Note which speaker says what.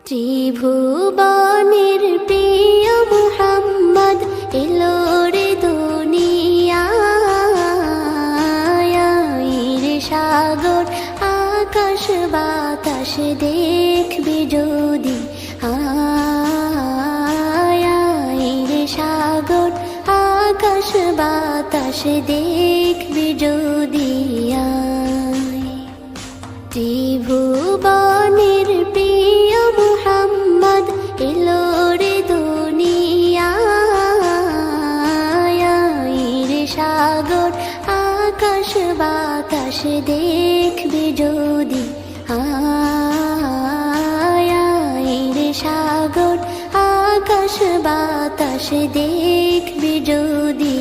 Speaker 1: ত্রিভুবনের প্রিয় মুহাম্মদ এলো রে দুনিয়ায় রে সাগর আকাশ বাতাস দেখবি যদি রে সাগর আকাশ বাতাস দেখবি যদি ত্রিভুবনের প্রিয় মুহাম্মদ এলো রে দুনিয়ায় রে সাগর আকাশ বাতাস দেখবি যদি রে সাগর আকাশ বাতাস দেখবি যদি